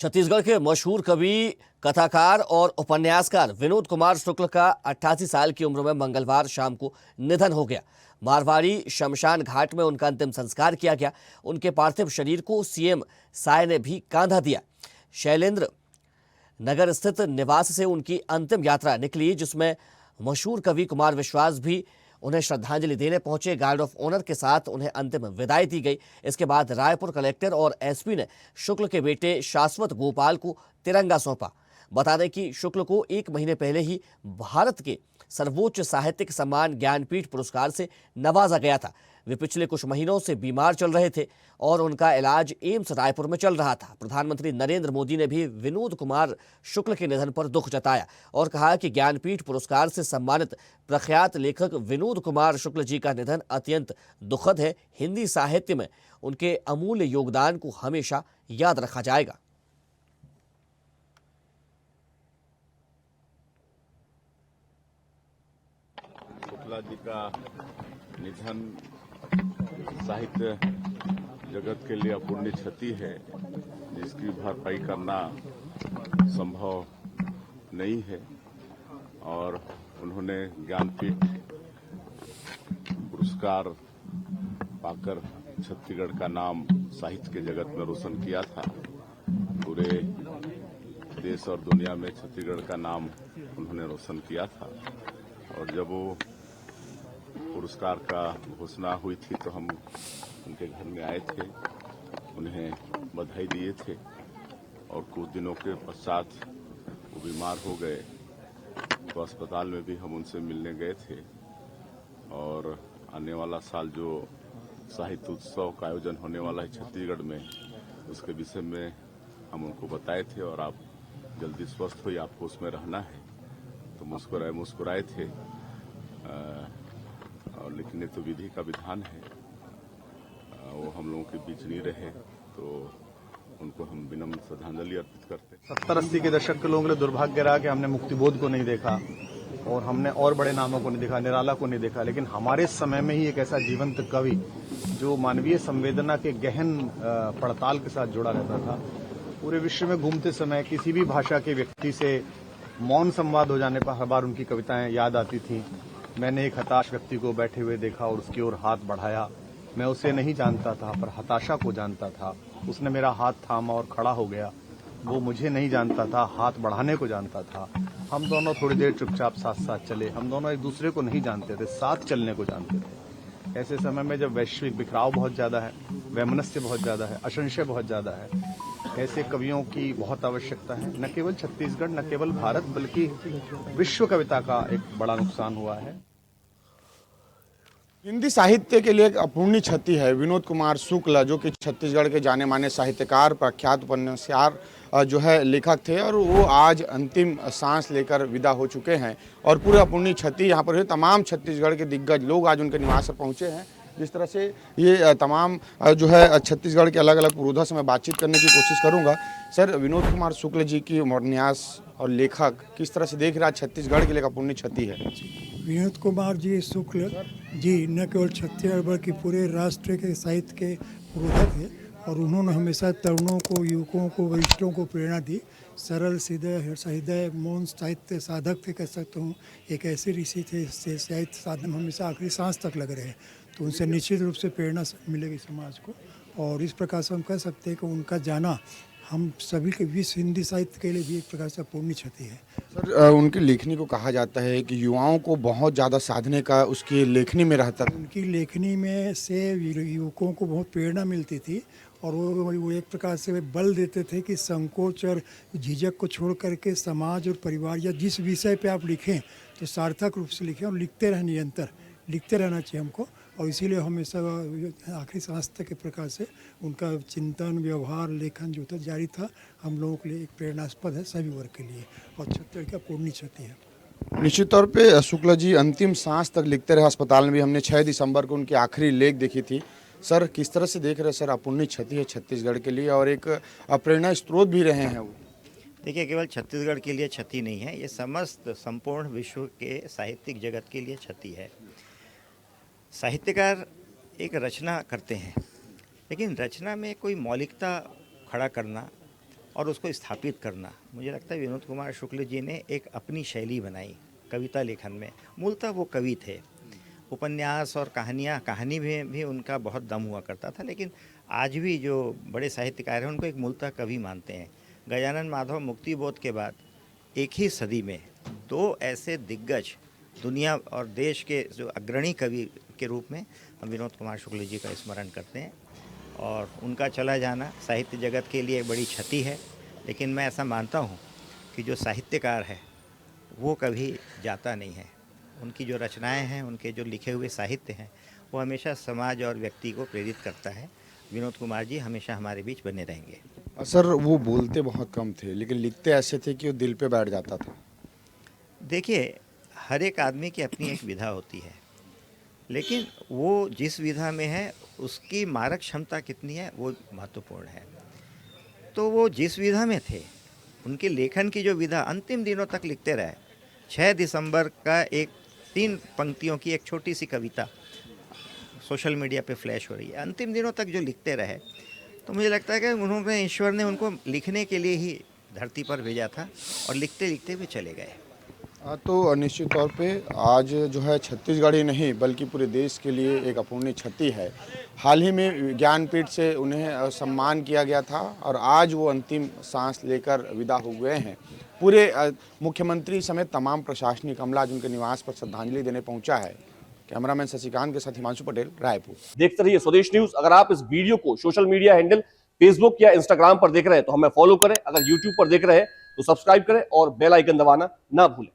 छत्तीसगढ़ के मशहूर कवि, कथाकार और उपन्यासकार विनोद कुमार शुक्ल का 88 साल की उम्र में मंगलवार शाम को निधन हो गया। मारवाड़ी शमशान घाट में उनका अंतिम संस्कार किया गया। उनके पार्थिव शरीर को सीएम साय ने भी कांधा दिया। शैलेंद्र नगर स्थित निवास से उनकी अंतिम यात्रा निकली, जिसमें मशहूर कवि कुमार विश्वास भी उन्हें श्रद्धांजलि देने पहुंचे। गार्ड ऑफ ऑनर के साथ उन्हें अंतिम विदाई दी गई। इसके बाद रायपुर कलेक्टर और एसपी ने शुक्ल के बेटे शाश्वत गोपाल को तिरंगा सौंपा। बता दें कि शुक्ल को 1 महीने पहले ही भारत के सर्वोच्च साहित्यिक सम्मान ज्ञानपीठ पुरस्कार से नवाजा गया था। वे पिछले कुछ महीनों से बीमार चल रहे थे और उनका इलाज एम्स रायपुर में चल रहा था। प्रधानमंत्री नरेंद्र मोदी ने भी विनोद कुमार शुक्ल के निधन पर दुख जताया और कहा कि ज्ञानपीठ पुरस्कार से सम्मानित प्रख्यात लेखक विनोद कुमार शुक्ल जी का निधन अत्यंत दुखद है। हिंदी साहित्य में उनके अमूल्य योगदान को हमेशा याद रखा जाएगा। शुक्ला जी का निधन साहित्य जगत के लिए अपूर्णीय क्षति है, जिसकी भरपाई करना संभव नहीं है। और उन्होंने ज्ञानपीठ पुरस्कार पाकर छत्तीसगढ़ का नाम साहित्य के जगत में रोशन किया था। पूरे देश और दुनिया में छत्तीसगढ़ का नाम उन्होंने रोशन किया था। और जब वो पुरस्कार का घोषणा हुई थी तो हम उनके घर में आए थे, उन्हें बधाई दिए थे। और कुछ दिनों के पश्चात वो बीमार हो गए तो अस्पताल में भी हम उनसे मिलने गए थे। और आने वाला साल जो साहित्य उत्सव का आयोजन होने वाला है छत्तीसगढ़ में, उसके विषय में हम उनको बताए थे। और आप जल्दी स्वस्थ हुई, आपको उसमें रहना है, तो मुस्कुराए थे। और लेकिन ये तो विधि का विधान है, वो हम लोगों के बीच नहीं रहे, तो उनको हम विनम्र श्रद्धांजलि अर्पित करते। 70-80 के दशक के लोगों के लिए दुर्भाग्य रहा कि हमने मुक्तिबोध को नहीं देखा और हमने और बड़े नामों को नहीं देखा, निराला को नहीं देखा। लेकिन हमारे समय में ही एक ऐसा जीवंत कवि जो मानवीय संवेदना के गहन पड़ताल के साथ जुड़ा रहता था। पूरे विश्व में घूमते समय किसी भी भाषा के व्यक्ति से मौन संवाद हो जाने पर हर बार उनकी कविताएं याद आती थी। मैंने एक हताश व्यक्ति को बैठे हुए देखा और उसकी ओर हाथ बढ़ाया। मैं उसे नहीं जानता था पर हताशा को जानता था। उसने मेरा हाथ थामा और खड़ा हो गया। वो मुझे नहीं जानता था, हाथ बढ़ाने को जानता था। हम दोनों थोड़ी देर चुपचाप साथ साथ चले। हम दोनों एक दूसरे को नहीं जानते थे, साथ चलने को जानते थे। ऐसे समय में जब वैश्विक बिखराव बहुत ज्यादा है, वैमनस्य बहुत ज्यादा है, असंशय बहुत ज्यादा है, ऐसे कवियों की बहुत आवश्यकता है। न केवल छत्तीसगढ़, न केवल भारत, बल्कि विश्व कविता का एक बड़ा नुकसान हुआ है। हिंदी साहित्य के लिए एक अपूर्णीय क्षति है। विनोद कुमार शुक्ल जो कि छत्तीसगढ़ के जाने माने साहित्यकार, प्रख्यात उपन्यासकार जो है लेखक थे, और वो आज अंतिम सांस लेकर विदा हो चुके हैं। और पूरे अपूर्णीय क्षति यहाँ पर तमाम छत्तीसगढ़ के दिग्गज लोग आज उनके निवास पर पहुँचे हैं। जिस तरह से ये तमाम जो है छत्तीसगढ़ के अलग अलग पुरोधा से मैं बातचीत करने की कोशिश करूँगा। सर, विनोद कुमार शुक्ल जी की उपन्यास और लेखक किस तरह से देख रहा है, छत्तीसगढ़ के लिए अपूर्णीय क्षति है? विनोद कुमार जी शुक्ल जी न केवल छत्तीसगढ़ बल्कि पूरे राष्ट्र के साहित्य के पुरोधा थे और उन्होंने हमेशा तरुणों को, युवकों को, वरिष्ठों को प्रेरणा दी। सरल सीधे हृदय मौन साहित्य साधक थे, कह सकता हूँ। एक ऐसे ऋषि थे जिससे साहित्य साधन हमेशा आखिरी सांस तक लग रहे हैं, तो उनसे निश्चित रूप से प्रेरणा मिलेगी समाज को। और इस प्रकार से हम कह सकते हैं कि उनका जाना हम सभी के विश्व हिंदी साहित्य के लिए भी एक प्रकार से अपूर्णीय क्षति है। सर, उनकी लेखनी को कहा जाता है कि युवाओं को बहुत ज़्यादा साधने का उसकी लेखनी में रहता था। उनकी लेखनी में से युवकों को बहुत प्रेरणा मिलती थी और वो एक प्रकार से बल देते थे कि संकोच और झिझक को छोड़ करके समाज और परिवार या जिस विषय पे आप लिखें तो सार्थक रूप से लिखें और लिखते रहें, निरंतर लिखते रहना चाहिए हमको। और इसीलिए हमेशा आखिरी सांस तक के प्रकार से उनका चिंतन, व्यवहार, लेखन जो था जारी था। हम लोगों के लिए एक प्रेरणास्पद है सभी वर्ग के लिए, और छत्तीसगढ़ का अपूर्णीय क्षति है। निश्चित तौर पे शुक्ला जी अंतिम सांस तक लिखते रहे। अस्पताल में भी हमने 6 दिसंबर को उनकी आखिरी लेख देखी थी। सर, किस तरह से देख रहे हैं सर, अपूर्णीय क्षति है छत्तीसगढ़ के लिए और एक प्रेरणा स्रोत भी रहे हैं वो? देखिए, केवल छत्तीसगढ़ के लिए क्षति नहीं है, ये समस्त संपूर्ण विश्व के साहित्यिक जगत के लिए क्षति है। साहित्यकार एक रचना करते हैं, लेकिन रचना में कोई मौलिकता खड़ा करना, और उसको स्थापित करना। मुझे लगता है विनोद कुमार शुक्ल जी ने एक अपनी शैली बनाई कविता लेखन में। मूलतः वो कवि थे, उपन्यास और कहानी में भी उनका बहुत दम हुआ करता था, लेकिन आज भी जो बड़े साहित्यकार हैं उनको एक मूलतः कवि मानते हैं। गजानन माधव मुक्तिबोध के बाद एक ही सदी में दो ऐसे दिग्गज दुनिया और देश के जो अग्रणी कवि के रूप में हम विनोद कुमार शुक्ल जी का स्मरण करते हैं, और उनका चला जाना साहित्य जगत के लिए एक बड़ी क्षति है। लेकिन मैं ऐसा मानता हूँ कि जो साहित्यकार है वो कभी जाता नहीं है। उनकी जो रचनाएं हैं, उनके जो लिखे हुए साहित्य हैं, वो हमेशा समाज और व्यक्ति को प्रेरित करता है। विनोद कुमार जी हमेशा हमारे बीच बने रहेंगे। सर, वो बोलते बहुत कम थे लेकिन लिखते ऐसे थे कि वो दिल पे बैठ जाता था। देखिए, हर एक आदमी की अपनी एक विधा होती है, लेकिन वो जिस विधा में है उसकी मारक क्षमता कितनी है वो महत्वपूर्ण है। तो वो जिस विधा में थे, उनके लेखन की जो विधा, अंतिम दिनों तक लिखते रहे। 6 दिसंबर का एक 3 पंक्तियों की एक छोटी सी कविता सोशल मीडिया पे फ्लैश हो रही है, अंतिम दिनों तक जो लिखते रहे। तो मुझे लगता है कि उन्होंने, ईश्वर ने उनको लिखने के लिए ही धरती पर भेजा था, और लिखते लिखते वे चले गए। तो निश्चित तौर पे आज जो है छत्तीसगढ़ ही नहीं बल्कि पूरे देश के लिए एक अपूर्णीय क्षति है। हाल ही में ज्ञानपीठ से उन्हें सम्मान किया गया था और आज वो अंतिम सांस लेकर विदा हो गए हैं। पूरे मुख्यमंत्री समेत तमाम प्रशासनिक अमला आज उनके निवास पर श्रद्धांजलि देने पहुंचा है। कैमरामैन शशिकांत के साथ हिमांशु पटेल, रायपुर। देखते रहिए स्वदेश न्यूज। अगर आप इस वीडियो को सोशल मीडिया हैंडल फेसबुक या इंस्टाग्राम पर देख रहे हैं तो हमें फॉलो करें। अगर यूट्यूब पर देख रहे हैं तो सब्सक्राइब करें और बेल आइकन दबाना ना भूलें।